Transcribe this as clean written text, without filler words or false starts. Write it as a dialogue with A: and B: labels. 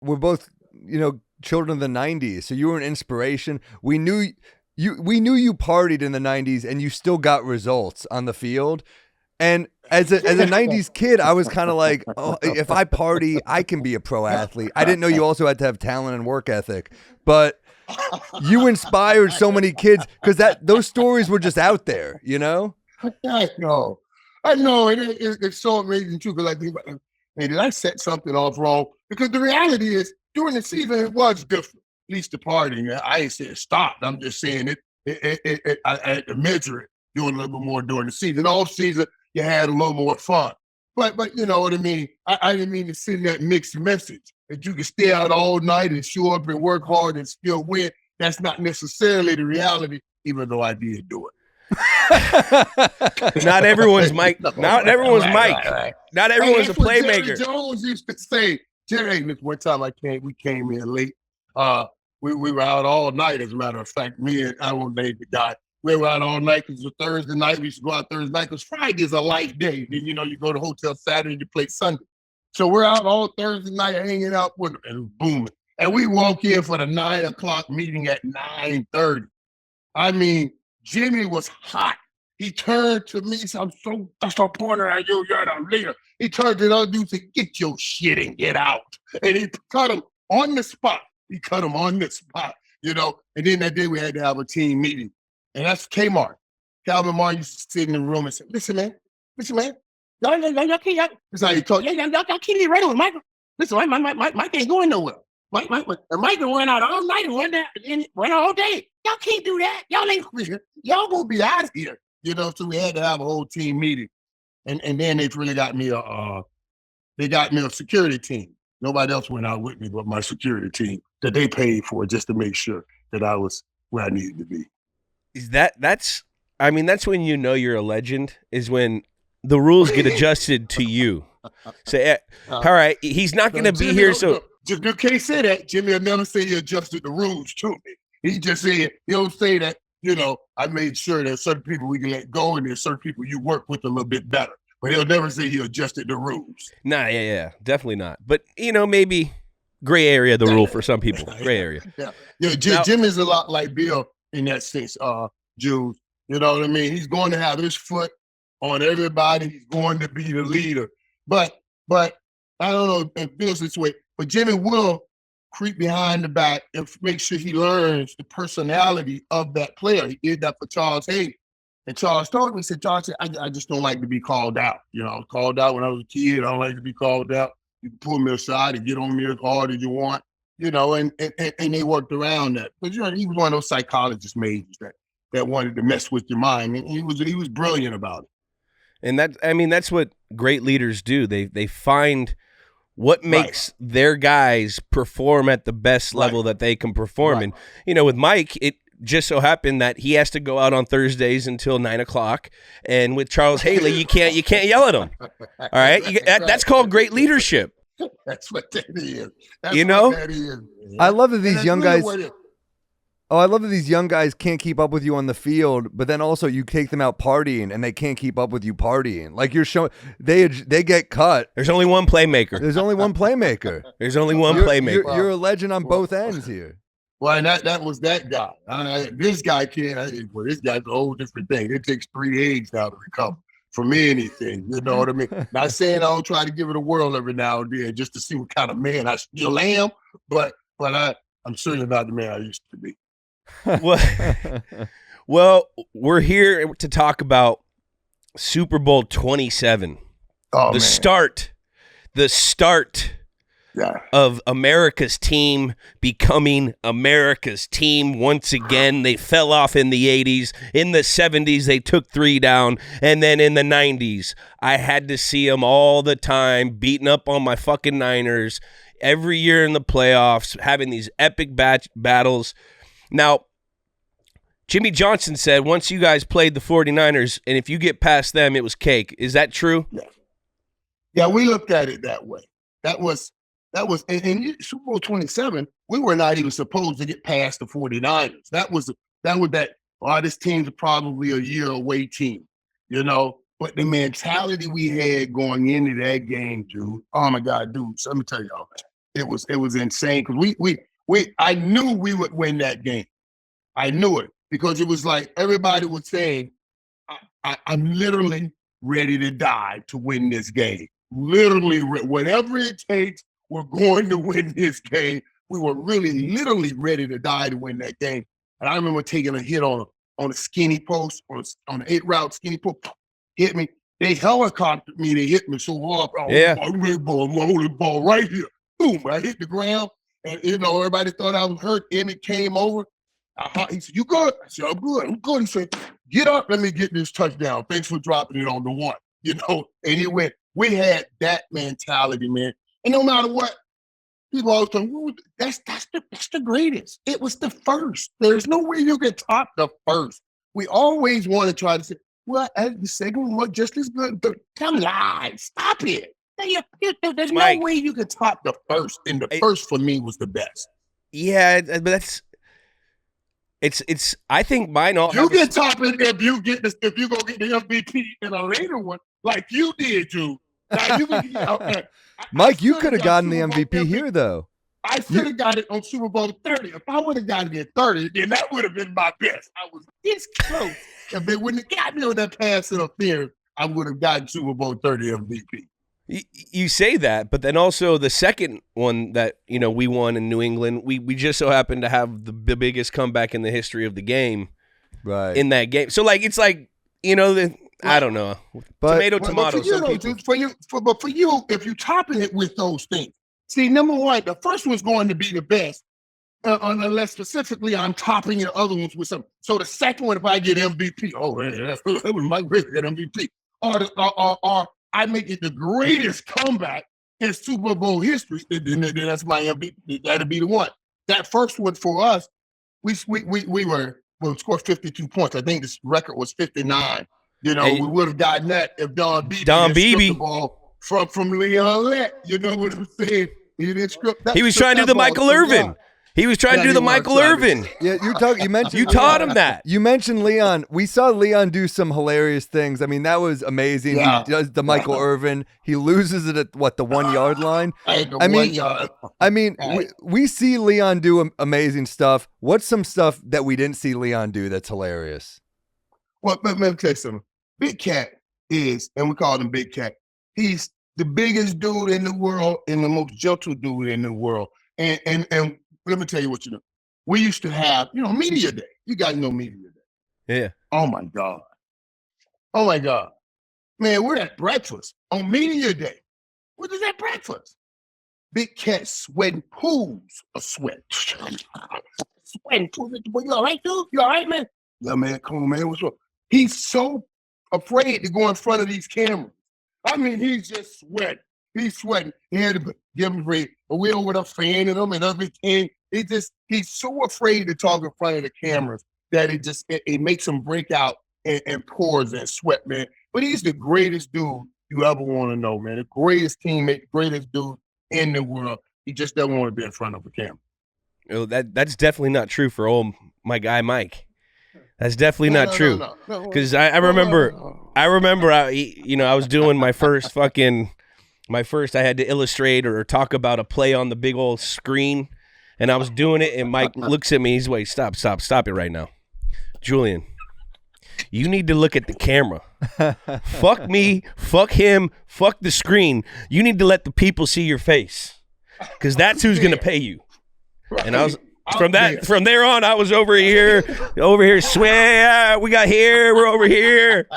A: we're both, children of the 90s. So you were an inspiration. We knew you partied in the 90s and you still got results on the field. And as a 90s kid, I was kind of like, oh, if I party, I can be a pro athlete. I didn't know you also had to have talent and work ethic. But you inspired so many kids because those stories were just out there,
B: I know. It's so amazing too, because I think, hey, did I set something off wrong? Because the reality is, during the season, it was different. At least the partying. I ain't saying stop. I'm just saying I had to measure it, doing a little bit more during the season. All season, you had a little more fun. But you know what I mean? I didn't mean to send that mixed message that you can stay out all night and show up and work hard and still win. That's not necessarily the reality, even though I did do
C: it. Not everyone's Mike. Not everyone's Mike.
B: Right.
C: Not everyone's a playmaker.
B: Jerry Jones used to say, Jerry, this one time we came in late. We were out all night, as a matter of fact. Me and I won't name the guy. We were out all night because it was Thursday night. We used to go out Thursday night because Friday is a light day. Then, you go to hotel Saturday and you play Sunday. So we're out all Thursday night hanging out with them and booming. And we walk in for the 9 o'clock meeting at 9:30. I mean, Jimmy was hot. He turned to me and said, that's a pointer at you, you're the leader. He turned to the other dude and said, get your shit and get out. And he cut him on the spot. And then that day we had to have a team meeting. And that's Kmart. Calvin Martin used to sit in the room and say, listen, man. Y'all can't, that's how he talk. Y'all can't get right on Michael. Listen, Mike ain't going nowhere. Mike went out all night and went all day. Y'all can't do that. Y'all ain't, y'all gonna be out of here. So we had to have a whole team meeting. And then they really got me a security team. Nobody else went out with me but my security team that they paid for just to make sure that I was where I needed to be.
C: That's when you know you're a legend, is when the rules get adjusted to you. Say, all right, he's not going to be here, so
B: you can't say that. Jimmy will never say he adjusted the rules to me. He just said he'll say that. I made sure there's certain people we can let go, and there's certain people you work with a little bit better. But he'll never say he adjusted the rules.
C: Nah, yeah, definitely not. But maybe gray area the rule for some people. Gray area.
B: Jim is a lot like Bill in that sense, Jules. You know what I mean? He's going to have his foot on everybody. He's going to be the leader. But I don't know if Bill's this way, but Jimmy will creep behind the back and make sure he learns the personality of that player. He did that for Charles Hayden. And Charles told me, he said, Charles, I just don't like to be called out. I was called out when I was a kid. I don't like to be called out. You can pull me aside and get on me as hard as you want, and they worked around that. But, he was one of those psychologist majors that wanted to mess with your mind. And he was brilliant about it.
C: And that's what great leaders do. They find what makes their guys perform at the best level that they can perform. Right. And, with Mike, it just so happened that he has to go out on Thursdays until 9 o'clock. And with Charles Haley, you can't yell at him. All right. That's called great leadership.
B: That's what that is.
A: That is. I love that these young guys. I love that these young guys can't keep up with you on the field, but then also you take them out partying and they can't keep up with you partying. Like you're showing, they get cut.
C: There's only one playmaker.
A: There's only one playmaker. You're a legend on both ends here.
B: Well, and that was that guy. This guy can't. This guy's a whole different thing. It takes 3 eggs now to recover from anything. You know what I mean? Not saying I don't try to give it a whirl every now and then just to see what kind of man I still am, but I'm certainly not the man I used to be.
C: Well, we're here to talk about Super Bowl 27.
B: Oh,
C: the start of America's team becoming America's team once again. They fell off in the 80s. In the 70s, they took 3 down. And then in the 90s, I had to see them all the time beating up on my fucking Niners every year in the playoffs, having these epic battles. Now, Jimmy Johnson said once you guys played the 49ers, and if you get past them, it was cake. Is that true?
B: Yeah, we looked at it that way. That was in Super Bowl 27, we were not even supposed to get past the 49ers. That was this team's probably a year away team, But the mentality we had going into that game, dude, oh my God, dude, let me tell y'all, man. It was insane because I knew we would win that game. I knew it because it was like everybody was saying, I'm literally ready to die to win this game. Literally, whatever it takes, we're going to win this game. We were really, literally ready to die to win that game. And I remember taking a hit on a skinny post, on an 8-route skinny post, hit me. They helicoptered me. They hit me so hard. Ball right here. Boom! I hit the ground, and everybody thought I was hurt. Emmett came over. He said, "You good?" I said, "I'm good. I'm good." He said, "Get up. Let me get this touchdown. Thanks for dropping it on the one." And he went. We had that mentality, man. And no matter what, people always say, well, that's the greatest. It was the first. There's no way you can top the first. We always want to try to say, well, the second one was just as good. Come live. Stop it. There's
C: Mike,
B: no way you can top the first. And the first for me was the best.
C: Yeah, but that's it's I think mine all
B: you can top it if you go get the MVP in a later one, like you did, Jules. Now you can,
A: Mike, you could have gotten the MVP here, though.
B: I should have got it on Super Bowl 30. If I would have gotten it at 30, then that would have been my best. I was this close. If they wouldn't have got me on that pass interference, I would have gotten Super Bowl 30 MVP.
C: You say that, but then also the second one that we won in New England, we just so happened to have the biggest comeback in the history of the game,
A: right?
C: In that game, so like it's like I don't know,
A: but,
C: tomato.
B: But for you, if you're topping it with those things, see, number one, the first one's going to be the best, unless specifically I'm topping the other ones with something. So the second one, if I get MVP, that was my great MVP, or I make it the greatest comeback in Super Bowl history, then that's my MVP. That'll be the one. That first one for us, we scored 52 points. I think this record was 59. We would have gotten that if Don Beebe the ball from Leon Lett. You know what I'm saying? He didn't script that.
C: He was trying to do the Michael Irvin. He was trying to do the Michael Irvin.
A: Yeah, you mentioned
C: you taught him that.
A: You mentioned Leon. We saw Leon do some hilarious things. I mean, that was amazing. Yeah. He does the Michael Irvin. He loses it at the 1 yard line. I mean, we see Leon do amazing stuff. What's some stuff that we didn't see Leon do that's hilarious?
B: Well, let me tell you something. Big Cat is, and we call him Big Cat. He's the biggest dude in the world and the most gentle dude in the world. And let me tell you what you know. We used to have, media day. You guys know media day.
C: Yeah.
B: Oh my God. Man, we're at breakfast on media day. What is that breakfast? Big Cat sweating pools of sweat. Sweating pools. You all right, dude? You all right, man? Yeah, man, come on, man. What's up? He's so afraid to go in front of these cameras. I mean, he's just sweating. He's sweating. He had to give him break. But we over there fanning him and everything. He's so afraid to talk in front of the cameras that it makes him break out and pours that sweat, man. But he's the greatest dude you ever want to know, man. The greatest teammate, greatest dude in the world. He just doesn't want to be in front of a camera.
C: Oh, that's definitely not true for my guy Mike. That's definitely not true. Because I remember I was doing my first I had to illustrate or talk about a play on the big old screen, and I was doing it, and Mike looks at me. He's like, stop it right now. Julian, you need to look at the camera. Fuck me, fuck him, fuck the screen. You need to let the people see your face, because that's who's going to pay you. And I was... From there on, I was over here, swear, we got here, we're over here.